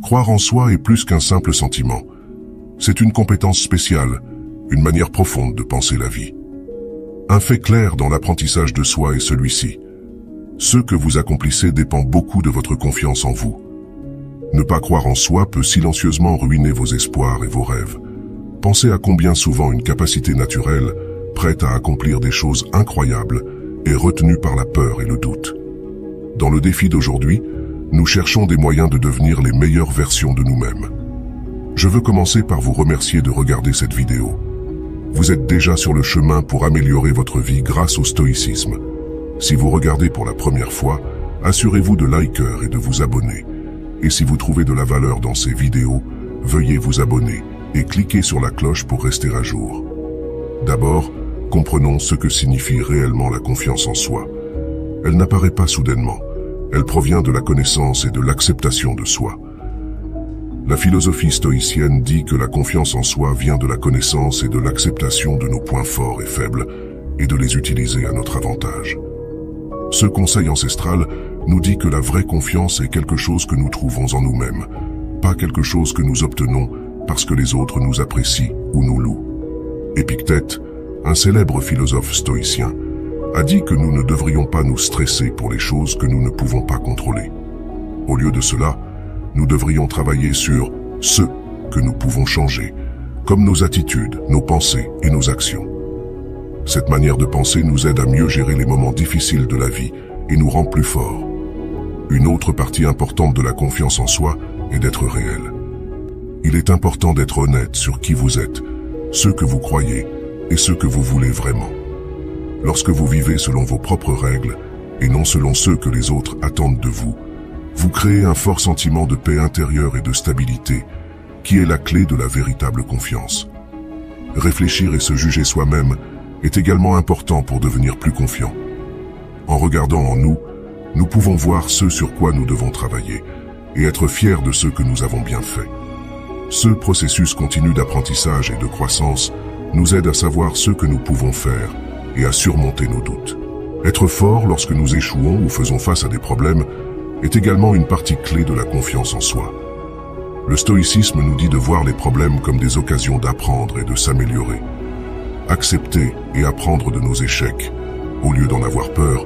Croire en soi est plus qu'un simple sentiment. C'est une compétence spéciale, une manière profonde de penser la vie. Un fait clair dans l'apprentissage de soi est celui-ci. Ce que vous accomplissez dépend beaucoup de votre confiance en vous. Ne pas croire en soi peut silencieusement ruiner vos espoirs et vos rêves. Pensez à combien souvent une capacité naturelle, prête à accomplir des choses incroyables, est retenue par la peur et le doute. Dans le défi d'aujourd'hui, nous cherchons des moyens de devenir les meilleures versions de nous-mêmes. Je veux commencer par vous remercier de regarder cette vidéo. Vous êtes déjà sur le chemin pour améliorer votre vie grâce au stoïcisme. Si vous regardez pour la première fois, assurez-vous de liker et de vous abonner. Et si vous trouvez de la valeur dans ces vidéos, veuillez vous abonner et cliquez sur la cloche pour rester à jour. D'abord, comprenons ce que signifie réellement la confiance en soi. Elle n'apparaît pas soudainement. Elle provient de la connaissance et de l'acceptation de soi. La philosophie stoïcienne dit que la confiance en soi vient de la connaissance et de l'acceptation de nos points forts et faibles et de les utiliser à notre avantage. Ce conseil ancestral nous dit que la vraie confiance est quelque chose que nous trouvons en nous-mêmes, pas quelque chose que nous obtenons parce que les autres nous apprécient ou nous louent. Épictète, un célèbre philosophe stoïcien, a dit que nous ne devrions pas nous stresser pour les choses que nous ne pouvons pas contrôler. Au lieu de cela, nous devrions travailler sur ce que nous pouvons changer, comme nos attitudes, nos pensées et nos actions. Cette manière de penser nous aide à mieux gérer les moments difficiles de la vie et nous rend plus forts. Une autre partie importante de la confiance en soi est d'être réel. Il est important d'être honnête sur qui vous êtes, ce que vous croyez et ce que vous voulez vraiment. Lorsque vous vivez selon vos propres règles et non selon ceux que les autres attendent de vous, vous créez un fort sentiment de paix intérieure et de stabilité, qui est la clé de la véritable confiance. Réfléchir et se juger soi-même est également important pour devenir plus confiant. En regardant en nous, nous pouvons voir ce sur quoi nous devons travailler et être fiers de ce que nous avons bien fait. Ce processus continu d'apprentissage et de croissance nous aide à savoir ce que nous pouvons faire et à surmonter nos doutes. Être fort lorsque nous échouons ou faisons face à des problèmes est également une partie clé de la confiance en soi. Le stoïcisme nous dit de voir les problèmes comme des occasions d'apprendre et de s'améliorer. Accepter et apprendre de nos échecs, au lieu d'en avoir peur,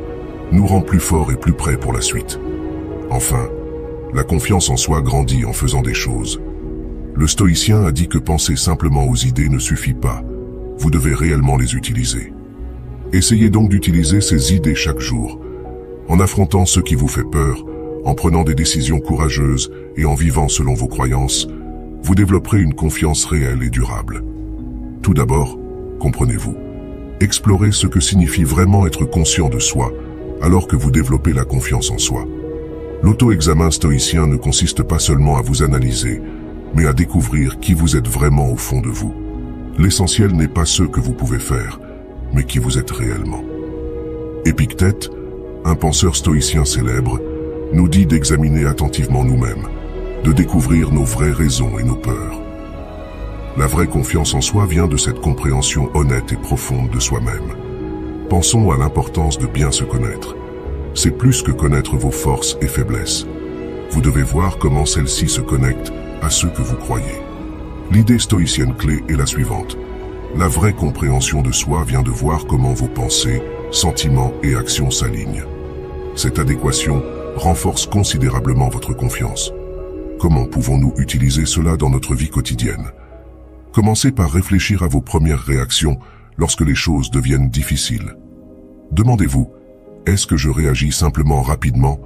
nous rend plus forts et plus prêts pour la suite. Enfin, la confiance en soi grandit en faisant des choses. Le stoïcien a dit que penser simplement aux idées ne suffit pas. Vous devez réellement les utiliser. Essayez donc d'utiliser ces idées chaque jour, en affrontant ce qui vous fait peur, en prenant des décisions courageuses et en vivant selon vos croyances, vous développerez une confiance réelle et durable. Tout d'abord, comprenez-vous. Explorez ce que signifie vraiment être conscient de soi, alors que vous développez la confiance en soi. L'auto-examen stoïcien ne consiste pas seulement à vous analyser, mais à découvrir qui vous êtes vraiment au fond de vous. L'essentiel n'est pas ce que vous pouvez faire, mais qui vous êtes réellement. Épictète, un penseur stoïcien célèbre, nous dit d'examiner attentivement nous-mêmes, de découvrir nos vraies raisons et nos peurs. La vraie confiance en soi vient de cette compréhension honnête et profonde de soi-même. Pensons à l'importance de bien se connaître. C'est plus que connaître vos forces et faiblesses. Vous devez voir comment celles-ci se connectent à ce que vous croyez. L'idée stoïcienne clé est la suivante. La vraie compréhension de soi vient de voir comment vos pensées, sentiments et actions s'alignent. Cette adéquation renforce considérablement votre confiance. Comment pouvons-nous utiliser cela dans notre vie quotidienne? Commencez par réfléchir à vos premières réactions lorsque les choses deviennent difficiles. Demandez-vous, est-ce que je réagis simplement rapidement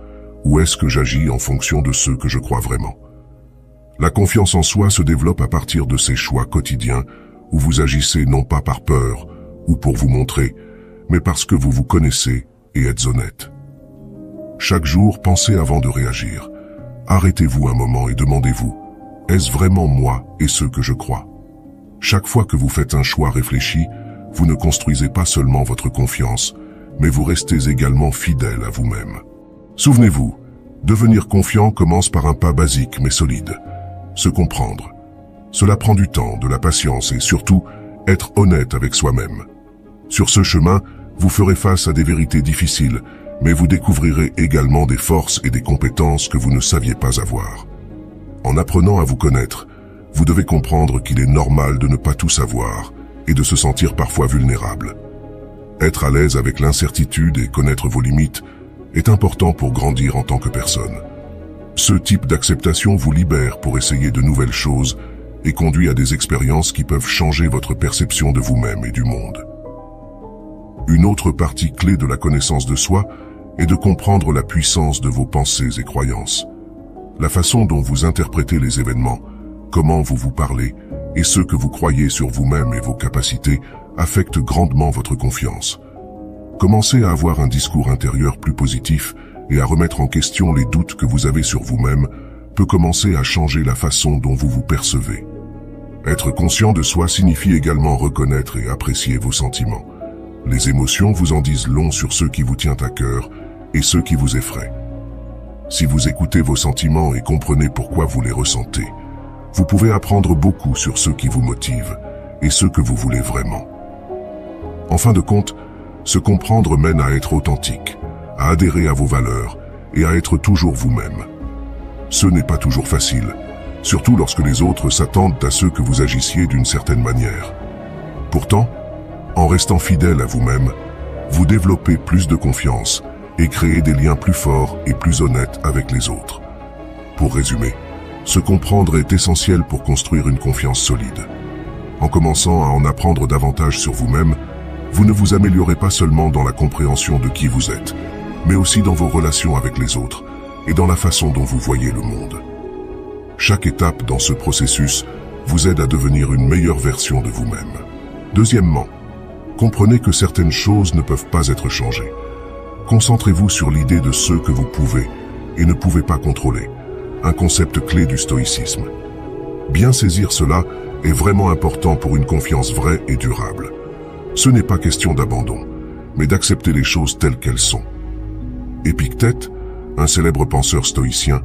ou est-ce que j'agis en fonction de ce que je crois vraiment? La confiance en soi se développe à partir de ces choix quotidiens où vous agissez non pas par peur ou pour vous montrer, mais parce que vous vous connaissez et êtes honnête. Chaque jour, pensez avant de réagir. Arrêtez-vous un moment et demandez-vous, est-ce vraiment moi et ce que je crois? Chaque fois que vous faites un choix réfléchi, vous ne construisez pas seulement votre confiance, mais vous restez également fidèle à vous-même. Souvenez-vous, devenir confiant commence par un pas basique mais solide. Se comprendre. Cela prend du temps, de la patience et surtout, être honnête avec soi-même. Sur ce chemin, vous ferez face à des vérités difficiles, mais vous découvrirez également des forces et des compétences que vous ne saviez pas avoir. En apprenant à vous connaître, vous devez comprendre qu'il est normal de ne pas tout savoir et de se sentir parfois vulnérable. Être à l'aise avec l'incertitude et connaître vos limites est important pour grandir en tant que personne. Ce type d'acceptation vous libère pour essayer de nouvelles choses et conduit à des expériences qui peuvent changer votre perception de vous-même et du monde. Une autre partie clé de la connaissance de soi est de comprendre la puissance de vos pensées et croyances. La façon dont vous interprétez les événements, comment vous vous parlez et ce que vous croyez sur vous-même et vos capacités affectent grandement votre confiance. Commencez à avoir un discours intérieur plus positif et à remettre en question les doutes que vous avez sur vous-même peut commencer à changer la façon dont vous vous percevez. Être conscient de soi signifie également reconnaître et apprécier vos sentiments. Les émotions vous en disent long sur ce qui vous tient à cœur et ce qui vous effraie. Si vous écoutez vos sentiments et comprenez pourquoi vous les ressentez, vous pouvez apprendre beaucoup sur ce qui vous motive et ce que vous voulez vraiment. En fin de compte, se comprendre mène à être authentique, à adhérer à vos valeurs et à être toujours vous-même. Ce n'est pas toujours facile, surtout lorsque les autres s'attendent à ce que vous agissiez d'une certaine manière. Pourtant, en restant fidèle à vous-même, vous développez plus de confiance et créez des liens plus forts et plus honnêtes avec les autres. Pour résumer, se comprendre est essentiel pour construire une confiance solide. En commençant à en apprendre davantage sur vous-même, vous ne vous améliorez pas seulement dans la compréhension de qui vous êtes, mais aussi dans vos relations avec les autres et dans la façon dont vous voyez le monde. Chaque étape dans ce processus vous aide à devenir une meilleure version de vous-même. Deuxièmement, comprenez que certaines choses ne peuvent pas être changées. Concentrez-vous sur l'idée de ce que vous pouvez et ne pouvez pas contrôler, un concept clé du stoïcisme. Bien saisir cela est vraiment important pour une confiance vraie et durable. Ce n'est pas question d'abandon, mais d'accepter les choses telles qu'elles sont. Épictète, un célèbre penseur stoïcien,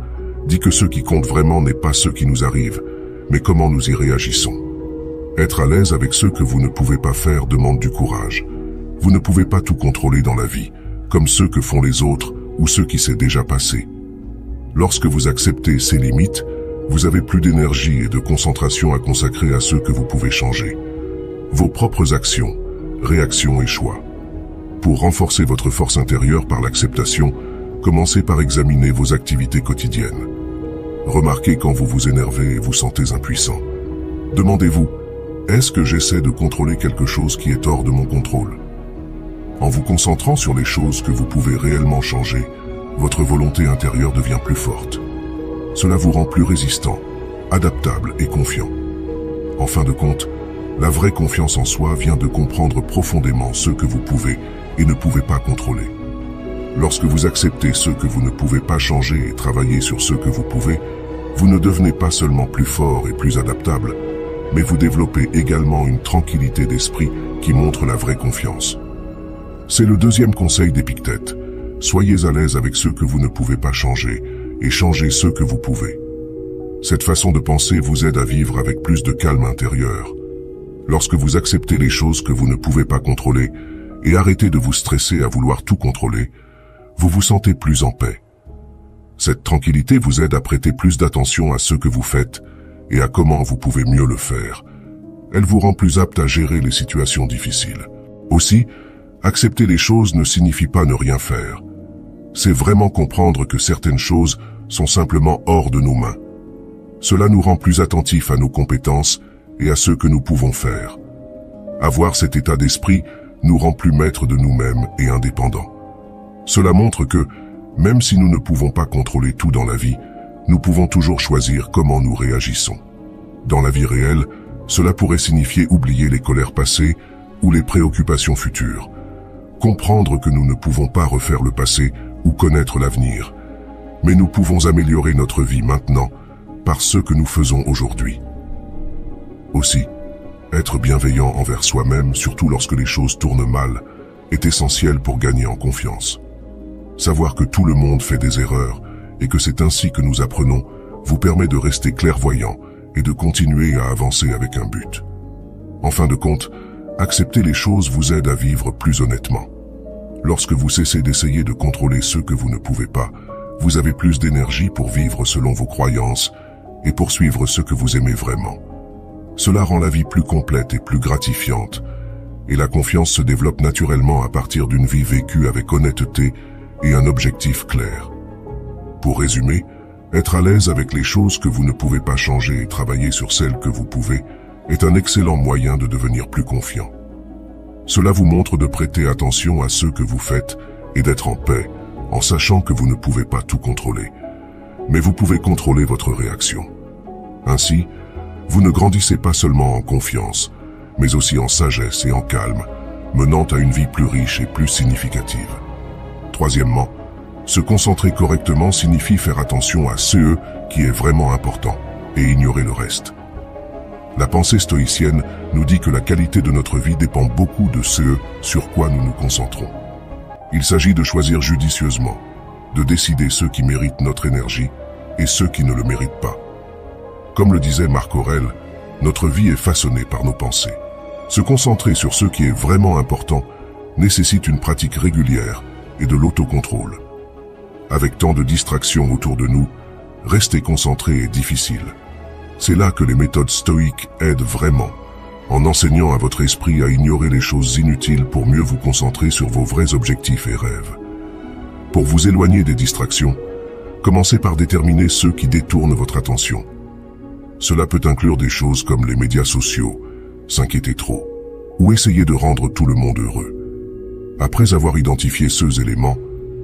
dit que ce qui compte vraiment n'est pas ce qui nous arrive, mais comment nous y réagissons. Être à l'aise avec ce que vous ne pouvez pas faire demande du courage. Vous ne pouvez pas tout contrôler dans la vie, comme ceux que font les autres ou ce qui s'est déjà passé. Lorsque vous acceptez ces limites, vous avez plus d'énergie et de concentration à consacrer à ce que vous pouvez changer. Vos propres actions, réactions et choix. Pour renforcer votre force intérieure par l'acceptation, commencez par examiner vos activités quotidiennes. Remarquez quand vous vous énervez et vous sentez impuissant. Demandez-vous, est-ce que j'essaie de contrôler quelque chose qui est hors de mon contrôle? En vous concentrant sur les choses que vous pouvez réellement changer, votre volonté intérieure devient plus forte. Cela vous rend plus résistant, adaptable et confiant. En fin de compte, la vraie confiance en soi vient de comprendre profondément ce que vous pouvez et ne pouvez pas contrôler. Lorsque vous acceptez ce que vous ne pouvez pas changer et travaillez sur ce que vous pouvez, vous ne devenez pas seulement plus fort et plus adaptable, mais vous développez également une tranquillité d'esprit qui montre la vraie confiance. C'est le deuxième conseil d'Épictète. Soyez à l'aise avec ce que vous ne pouvez pas changer et changez ce que vous pouvez. Cette façon de penser vous aide à vivre avec plus de calme intérieur. Lorsque vous acceptez les choses que vous ne pouvez pas contrôler et arrêtez de vous stresser à vouloir tout contrôler, vous vous sentez plus en paix. Cette tranquillité vous aide à prêter plus d'attention à ce que vous faites et à comment vous pouvez mieux le faire. Elle vous rend plus apte à gérer les situations difficiles. Aussi, accepter les choses ne signifie pas ne rien faire. C'est vraiment comprendre que certaines choses sont simplement hors de nos mains. Cela nous rend plus attentifs à nos compétences et à ce que nous pouvons faire. Avoir cet état d'esprit nous rend plus maîtres de nous-mêmes et indépendants. Cela montre que, même si nous ne pouvons pas contrôler tout dans la vie, nous pouvons toujours choisir comment nous réagissons. Dans la vie réelle, cela pourrait signifier oublier les colères passées ou les préoccupations futures. Comprendre que nous ne pouvons pas refaire le passé ou connaître l'avenir, mais nous pouvons améliorer notre vie maintenant par ce que nous faisons aujourd'hui. Aussi, être bienveillant envers soi-même, surtout lorsque les choses tournent mal, est essentiel pour gagner en confiance. Savoir que tout le monde fait des erreurs et que c'est ainsi que nous apprenons vous permet de rester clairvoyant et de continuer à avancer avec un but. En fin de compte, accepter les choses vous aide à vivre plus honnêtement. Lorsque vous cessez d'essayer de contrôler ce que vous ne pouvez pas, vous avez plus d'énergie pour vivre selon vos croyances et poursuivre ce que vous aimez vraiment. Cela rend la vie plus complète et plus gratifiante, et la confiance se développe naturellement à partir d'une vie vécue avec honnêteté et un objectif clair. Pour résumer, être à l'aise avec les choses que vous ne pouvez pas changer et travailler sur celles que vous pouvez est un excellent moyen de devenir plus confiant. Cela vous montre de prêter attention à ce que vous faites et d'être en paix, en sachant que vous ne pouvez pas tout contrôler, mais vous pouvez contrôler votre réaction. Ainsi, vous ne grandissez pas seulement en confiance, mais aussi en sagesse et en calme, menant à une vie plus riche et plus significative. Troisièmement, se concentrer correctement signifie faire attention à ce qui est vraiment important et ignorer le reste. La pensée stoïcienne nous dit que la qualité de notre vie dépend beaucoup de ce sur quoi nous nous concentrons. Il s'agit de choisir judicieusement, de décider ceux qui méritent notre énergie et ceux qui ne le méritent pas. Comme le disait Marc Aurèle, notre vie est façonnée par nos pensées. Se concentrer sur ce qui est vraiment important nécessite une pratique régulière et de l'autocontrôle. Avec tant de distractions autour de nous, rester concentré est difficile. C'est là que les méthodes stoïques aident vraiment, en enseignant à votre esprit à ignorer les choses inutiles pour mieux vous concentrer sur vos vrais objectifs et rêves. Pour vous éloigner des distractions, commencez par déterminer ceux qui détournent votre attention. Cela peut inclure des choses comme les médias sociaux, s'inquiéter trop, ou essayer de rendre tout le monde heureux. Après avoir identifié ces éléments,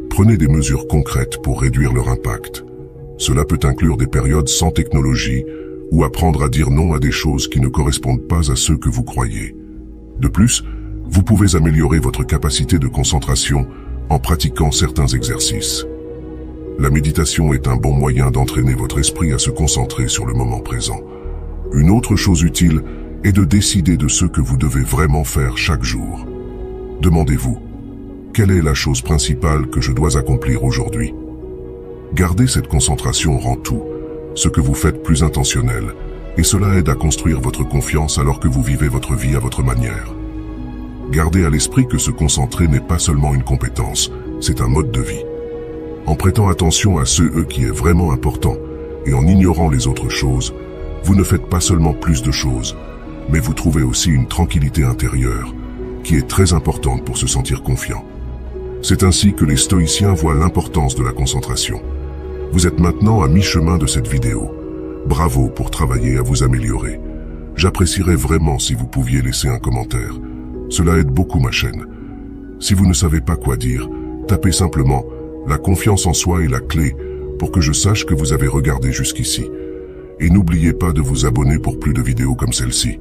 prenez des mesures concrètes pour réduire leur impact. Cela peut inclure des périodes sans technologie ou apprendre à dire non à des choses qui ne correspondent pas à ce que vous croyez. De plus, vous pouvez améliorer votre capacité de concentration en pratiquant certains exercices. La méditation est un bon moyen d'entraîner votre esprit à se concentrer sur le moment présent. Une autre chose utile est de décider de ce que vous devez vraiment faire chaque jour. Demandez-vous, quelle est la chose principale que je dois accomplir aujourd'hui? Garder cette concentration rend tout, ce que vous faites plus intentionnel, et cela aide à construire votre confiance alors que vous vivez votre vie à votre manière. Gardez à l'esprit que se concentrer n'est pas seulement une compétence, c'est un mode de vie. En prêtant attention à ce qui est vraiment important et en ignorant les autres choses, vous ne faites pas seulement plus de choses, mais vous trouvez aussi une tranquillité intérieure qui est très importante pour se sentir confiant. C'est ainsi que les stoïciens voient l'importance de la concentration. Vous êtes maintenant à mi-chemin de cette vidéo. Bravo pour travailler à vous améliorer. J'apprécierais vraiment si vous pouviez laisser un commentaire. Cela aide beaucoup ma chaîne. Si vous ne savez pas quoi dire, tapez simplement « La confiance en soi est la clé » pour que je sache que vous avez regardé jusqu'ici. Et n'oubliez pas de vous abonner pour plus de vidéos comme celle-ci.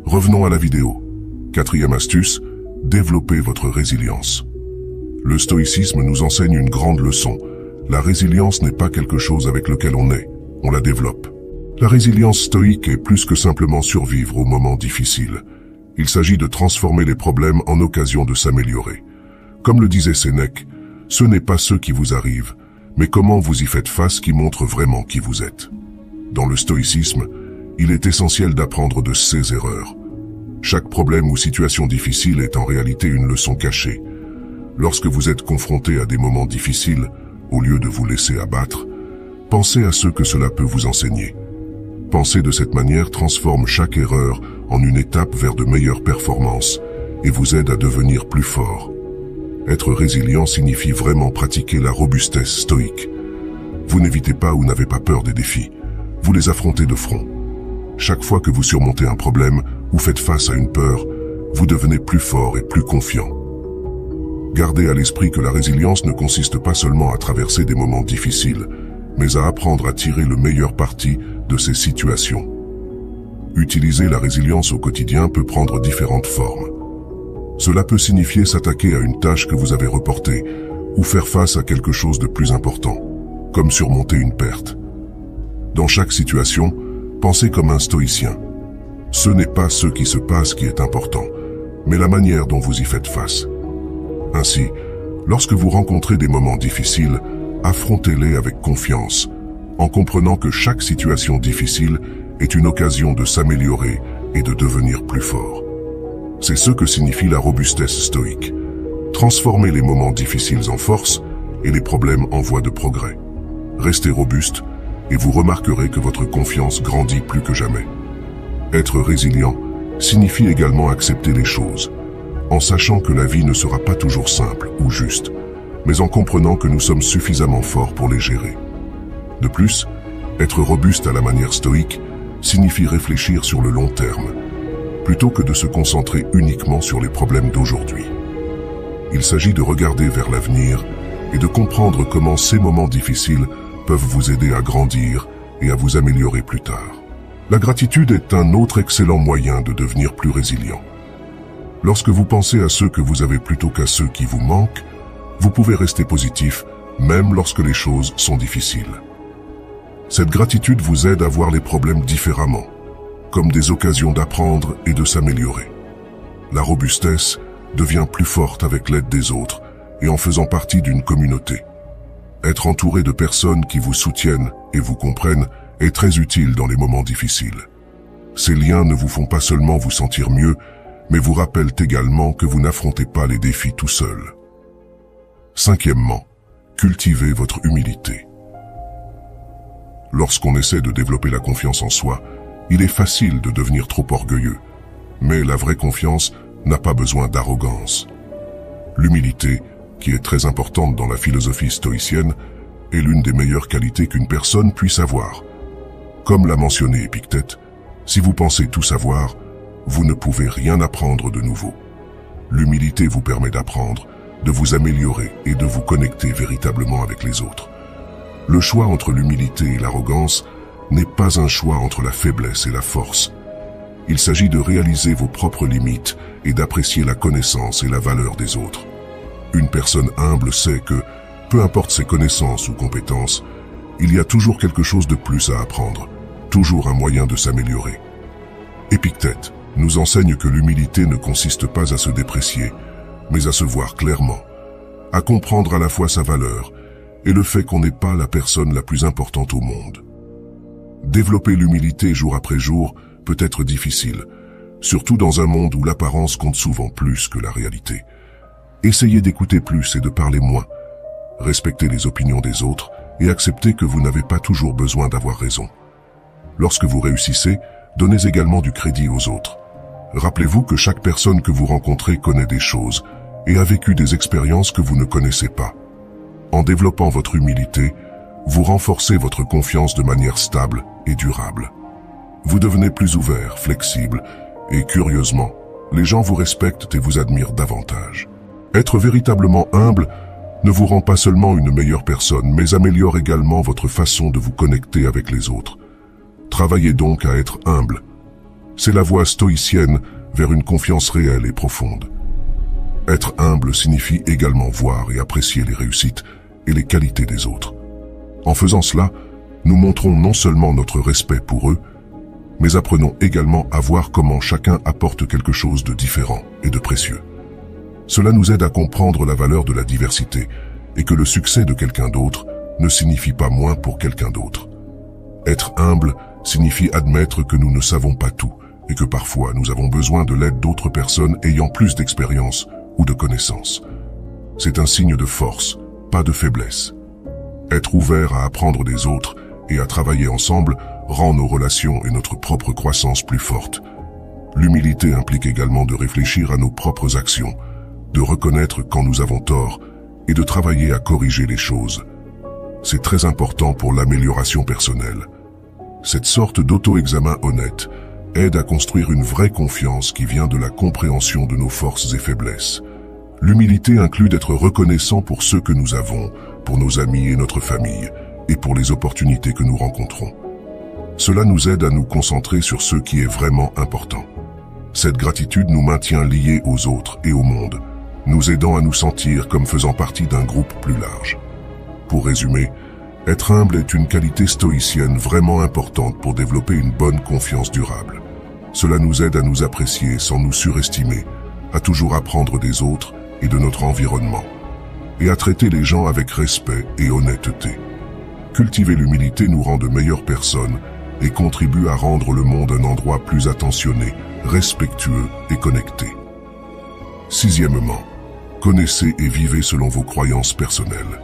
Revenons à la vidéo. Quatrième astuce, développez votre résilience. Le stoïcisme nous enseigne une grande leçon. La résilience n'est pas quelque chose avec lequel on est, on la développe. La résilience stoïque est plus que simplement survivre aux moments difficiles. Il s'agit de transformer les problèmes en occasion de s'améliorer. Comme le disait Sénèque, ce n'est pas ce qui vous arrive, mais comment vous y faites face qui montre vraiment qui vous êtes. Dans le stoïcisme, il est essentiel d'apprendre de ses erreurs. Chaque problème ou situation difficile est en réalité une leçon cachée. Lorsque vous êtes confronté à des moments difficiles, au lieu de vous laisser abattre, pensez à ce que cela peut vous enseigner. Penser de cette manière transforme chaque erreur en une étape vers de meilleures performances et vous aide à devenir plus fort. Être résilient signifie vraiment pratiquer la robustesse stoïque. Vous n'évitez pas ou n'avez pas peur des défis, vous les affrontez de front. Chaque fois que vous surmontez un problème ou faites face à une peur, vous devenez plus fort et plus confiant. Gardez à l'esprit que la résilience ne consiste pas seulement à traverser des moments difficiles, mais à apprendre à tirer le meilleur parti de ces situations. Utiliser la résilience au quotidien peut prendre différentes formes. Cela peut signifier s'attaquer à une tâche que vous avez reportée ou faire face à quelque chose de plus important, comme surmonter une perte. Dans chaque situation, pensez comme un stoïcien. Ce n'est pas ce qui se passe qui est important, mais la manière dont vous y faites face. Ainsi, lorsque vous rencontrez des moments difficiles, affrontez-les avec confiance, en comprenant que chaque situation difficile est une occasion de s'améliorer et de devenir plus fort. C'est ce que signifie la robustesse stoïque. Transformer les moments difficiles en force et les problèmes en voie de progrès. Rester robuste, et vous remarquerez que votre confiance grandit plus que jamais. Être résilient signifie également accepter les choses, en sachant que la vie ne sera pas toujours simple ou juste, mais en comprenant que nous sommes suffisamment forts pour les gérer. De plus, être robuste à la manière stoïque signifie réfléchir sur le long terme, plutôt que de se concentrer uniquement sur les problèmes d'aujourd'hui. Il s'agit de regarder vers l'avenir et de comprendre comment ces moments difficiles peuvent vous aider à grandir et à vous améliorer plus tard. La gratitude est un autre excellent moyen de devenir plus résilient. Lorsque vous pensez à ceux que vous avez plutôt qu'à ceux qui vous manquent, vous pouvez rester positif même lorsque les choses sont difficiles. Cette gratitude vous aide à voir les problèmes différemment, comme des occasions d'apprendre et de s'améliorer. La robustesse devient plus forte avec l'aide des autres et en faisant partie d'une communauté. Être entouré de personnes qui vous soutiennent et vous comprennent est très utile dans les moments difficiles. Ces liens ne vous font pas seulement vous sentir mieux, mais vous rappellent également que vous n'affrontez pas les défis tout seul. Cinquièmement, cultivez votre humilité. Lorsqu'on essaie de développer la confiance en soi, il est facile de devenir trop orgueilleux. Mais la vraie confiance n'a pas besoin d'arrogance. L'humilité, qui est très importante dans la philosophie stoïcienne, est l'une des meilleures qualités qu'une personne puisse avoir. Comme l'a mentionné Épictète, si vous pensez tout savoir, vous ne pouvez rien apprendre de nouveau. L'humilité vous permet d'apprendre, de vous améliorer et de vous connecter véritablement avec les autres. Le choix entre l'humilité et l'arrogance n'est pas un choix entre la faiblesse et la force. Il s'agit de réaliser vos propres limites et d'apprécier la connaissance et la valeur des autres. Une personne humble sait que, peu importe ses connaissances ou compétences, il y a toujours quelque chose de plus à apprendre, toujours un moyen de s'améliorer. Épictète nous enseigne que l'humilité ne consiste pas à se déprécier, mais à se voir clairement, à comprendre à la fois sa valeur et le fait qu'on n'est pas la personne la plus importante au monde. Développer l'humilité jour après jour peut être difficile, surtout dans un monde où l'apparence compte souvent plus que la réalité. Essayez d'écouter plus et de parler moins. Respectez les opinions des autres et acceptez que vous n'avez pas toujours besoin d'avoir raison. Lorsque vous réussissez, donnez également du crédit aux autres. Rappelez-vous que chaque personne que vous rencontrez connaît des choses et a vécu des expériences que vous ne connaissez pas. En développant votre humilité, vous renforcez votre confiance de manière stable et durable. Vous devenez plus ouvert, flexible et curieusement, les gens vous respectent et vous admirent davantage. Être véritablement humble ne vous rend pas seulement une meilleure personne, mais améliore également votre façon de vous connecter avec les autres. Travaillez donc à être humble. C'est la voie stoïcienne vers une confiance réelle et profonde. Être humble signifie également voir et apprécier les réussites et les qualités des autres. En faisant cela, nous montrons non seulement notre respect pour eux, mais apprenons également à voir comment chacun apporte quelque chose de différent et de précieux. Cela nous aide à comprendre la valeur de la diversité et que le succès de quelqu'un d'autre ne signifie pas moins pour quelqu'un d'autre. Être humble signifie admettre que nous ne savons pas tout et que parfois nous avons besoin de l'aide d'autres personnes ayant plus d'expérience ou de connaissances. C'est un signe de force, pas de faiblesse. Être ouvert à apprendre des autres et à travailler ensemble rend nos relations et notre propre croissance plus fortes. L'humilité implique également de réfléchir à nos propres actions, de reconnaître quand nous avons tort et de travailler à corriger les choses. C'est très important pour l'amélioration personnelle. Cette sorte d'auto-examen honnête aide à construire une vraie confiance qui vient de la compréhension de nos forces et faiblesses. L'humilité inclut d'être reconnaissant pour ce que nous avons, pour nos amis et notre famille, et pour les opportunités que nous rencontrons. Cela nous aide à nous concentrer sur ce qui est vraiment important. Cette gratitude nous maintient liés aux autres et au monde, nous aidant à nous sentir comme faisant partie d'un groupe plus large. Pour résumer, être humble est une qualité stoïcienne vraiment importante pour développer une bonne confiance durable. Cela nous aide à nous apprécier sans nous surestimer, à toujours apprendre des autres et de notre environnement, et à traiter les gens avec respect et honnêteté. Cultiver l'humilité nous rend de meilleures personnes et contribue à rendre le monde un endroit plus attentionné, respectueux et connecté. Sixièmement, connaissez et vivez selon vos croyances personnelles.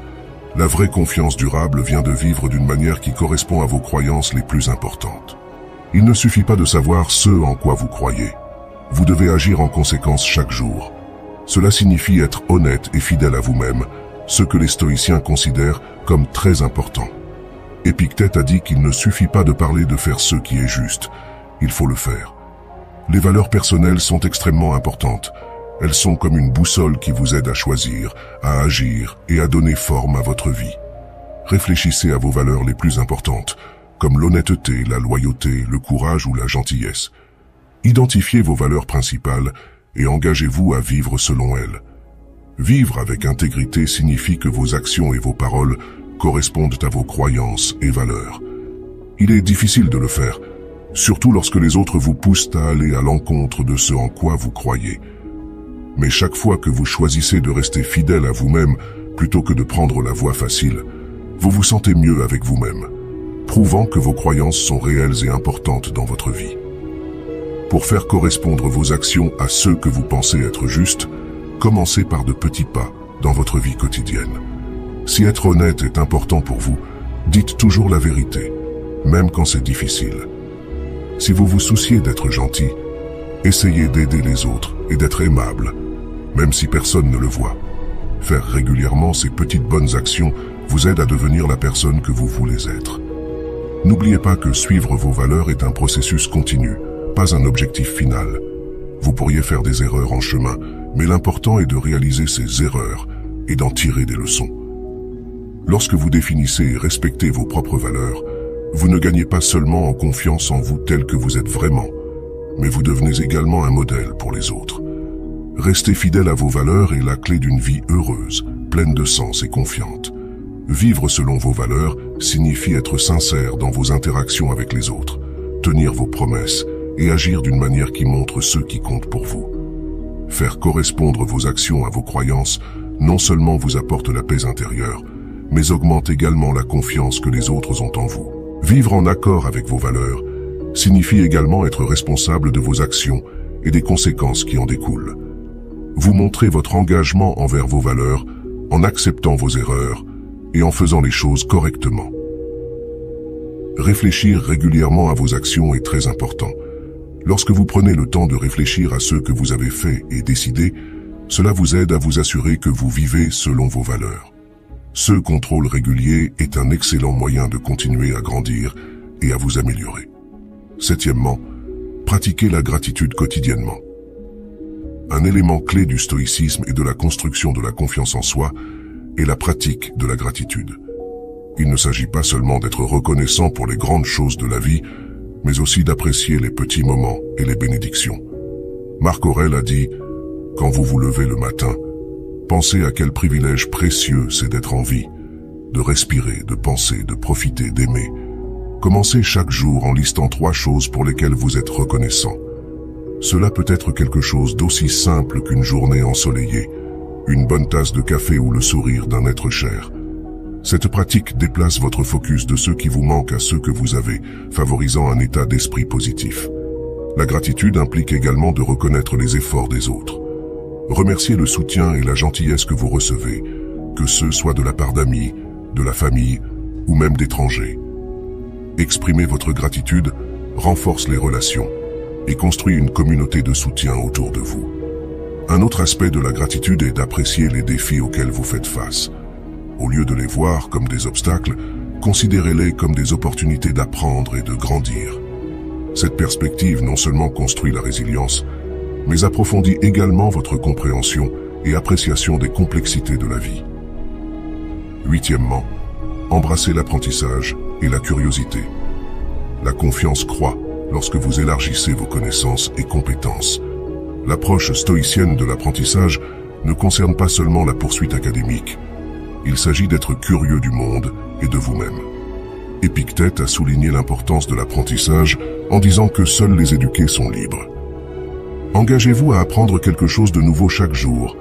La vraie confiance durable vient de vivre d'une manière qui correspond à vos croyances les plus importantes. Il ne suffit pas de savoir ce en quoi vous croyez. Vous devez agir en conséquence chaque jour. Cela signifie être honnête et fidèle à vous-même, ce que les stoïciens considèrent comme très important. Épictète a dit qu'il ne suffit pas de parler de faire ce qui est juste, il faut le faire. Les valeurs personnelles sont extrêmement importantes. Elles sont comme une boussole qui vous aide à choisir, à agir et à donner forme à votre vie. Réfléchissez à vos valeurs les plus importantes, comme l'honnêteté, la loyauté, le courage ou la gentillesse. Identifiez vos valeurs principales et engagez-vous à vivre selon elles. Vivre avec intégrité signifie que vos actions et vos paroles correspondent à vos croyances et valeurs. Il est difficile de le faire, surtout lorsque les autres vous poussent à aller à l'encontre de ce en quoi vous croyez. Mais chaque fois que vous choisissez de rester fidèle à vous-même plutôt que de prendre la voie facile, vous vous sentez mieux avec vous-même, prouvant que vos croyances sont réelles et importantes dans votre vie. Pour faire correspondre vos actions à ceux que vous pensez être justes, commencez par de petits pas dans votre vie quotidienne. Si être honnête est important pour vous, dites toujours la vérité, même quand c'est difficile. Si vous vous souciez d'être gentil, essayez d'aider les autres et d'être aimable, même si personne ne le voit. Faire régulièrement ces petites bonnes actions vous aide à devenir la personne que vous voulez être. N'oubliez pas que suivre vos valeurs est un processus continu, pas un objectif final. Vous pourriez faire des erreurs en chemin, mais l'important est de réaliser ces erreurs et d'en tirer des leçons. Lorsque vous définissez et respectez vos propres valeurs, vous ne gagnez pas seulement en confiance en vous tel que vous êtes vraiment, mais vous devenez également un modèle pour les autres. Rester fidèle à vos valeurs est la clé d'une vie heureuse, pleine de sens et confiante. Vivre selon vos valeurs signifie être sincère dans vos interactions avec les autres, tenir vos promesses et agir d'une manière qui montre ce qui compte pour vous. Faire correspondre vos actions à vos croyances non seulement vous apporte la paix intérieure, mais augmente également la confiance que les autres ont en vous. Vivre en accord avec vos valeurs signifie également être responsable de vos actions et des conséquences qui en découlent. Vous montrez votre engagement envers vos valeurs en acceptant vos erreurs et en faisant les choses correctement. Réfléchir régulièrement à vos actions est très important. Lorsque vous prenez le temps de réfléchir à ce que vous avez fait et décidé, cela vous aide à vous assurer que vous vivez selon vos valeurs. Ce contrôle régulier est un excellent moyen de continuer à grandir et à vous améliorer. Septièmement, pratiquez la gratitude quotidiennement. Un élément clé du stoïcisme et de la construction de la confiance en soi est la pratique de la gratitude. Il ne s'agit pas seulement d'être reconnaissant pour les grandes choses de la vie, mais aussi d'apprécier les petits moments et les bénédictions. Marc Aurèle a dit « Quand vous vous levez le matin, pensez à quel privilège précieux c'est d'être en vie, de respirer, de penser, de profiter, d'aimer. Commencez chaque jour en listant 3 choses pour lesquelles vous êtes reconnaissant. Cela peut être quelque chose d'aussi simple qu'une journée ensoleillée, une bonne tasse de café ou le sourire d'un être cher. Cette pratique déplace votre focus de ce qui vous manque à ce que vous avez, favorisant un état d'esprit positif. La gratitude implique également de reconnaître les efforts des autres. Remerciez le soutien et la gentillesse que vous recevez, que ce soit de la part d'amis, de la famille ou même d'étrangers. Exprimer votre gratitude renforce les relations et construit une communauté de soutien autour de vous. Un autre aspect de la gratitude est d'apprécier les défis auxquels vous faites face. Au lieu de les voir comme des obstacles, considérez-les comme des opportunités d'apprendre et de grandir. Cette perspective non seulement construit la résilience, mais approfondit également votre compréhension et appréciation des complexités de la vie. Huitièmement, embrassez l'apprentissage et la curiosité. La confiance croît lorsque vous élargissez vos connaissances et compétences. L'approche stoïcienne de l'apprentissage ne concerne pas seulement la poursuite académique. Il s'agit d'être curieux du monde et de vous-même. Épictète a souligné l'importance de l'apprentissage en disant que seuls les éduqués sont libres. Engagez-vous à apprendre quelque chose de nouveau chaque jour,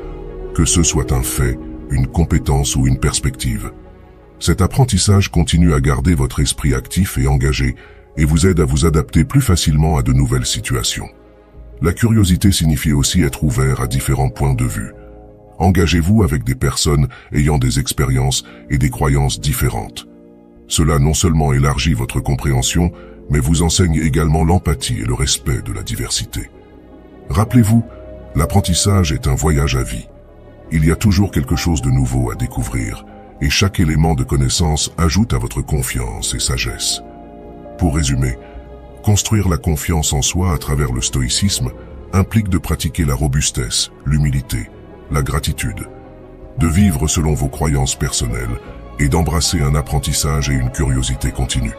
que ce soit un fait, une compétence ou une perspective. Cet apprentissage continue à garder votre esprit actif et engagé et vous aide à vous adapter plus facilement à de nouvelles situations. La curiosité signifie aussi être ouvert à différents points de vue. Engagez-vous avec des personnes ayant des expériences et des croyances différentes. Cela non seulement élargit votre compréhension, mais vous enseigne également l'empathie et le respect de la diversité. Rappelez-vous, l'apprentissage est un voyage à vie. Il y a toujours quelque chose de nouveau à découvrir, et chaque élément de connaissance ajoute à votre confiance et sagesse. Pour résumer, construire la confiance en soi à travers le stoïcisme implique de pratiquer la robustesse, l'humilité, la gratitude, de vivre selon vos croyances personnelles et d'embrasser un apprentissage et une curiosité continue.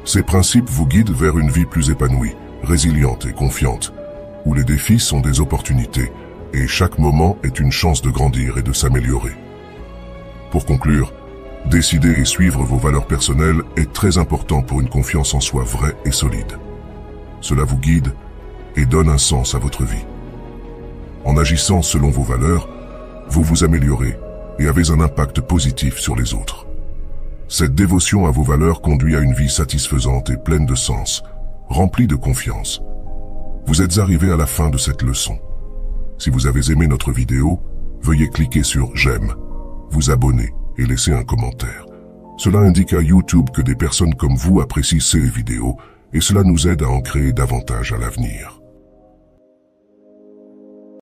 Ces principes vous guident vers une vie plus épanouie, résiliente et confiante, où les défis sont des opportunités et chaque moment est une chance de grandir et de s'améliorer. Pour conclure, décider et suivre vos valeurs personnelles est très important pour une confiance en soi vraie et solide. Cela vous guide et donne un sens à votre vie. En agissant selon vos valeurs, vous vous améliorez et avez un impact positif sur les autres. Cette dévotion à vos valeurs conduit à une vie satisfaisante et pleine de sens, remplie de confiance. Vous êtes arrivé à la fin de cette leçon. Si vous avez aimé notre vidéo, veuillez cliquer sur « J'aime », vous abonner et laisser un commentaire. Cela indique à YouTube que des personnes comme vous apprécient ces vidéos et cela nous aide à en créer davantage à l'avenir.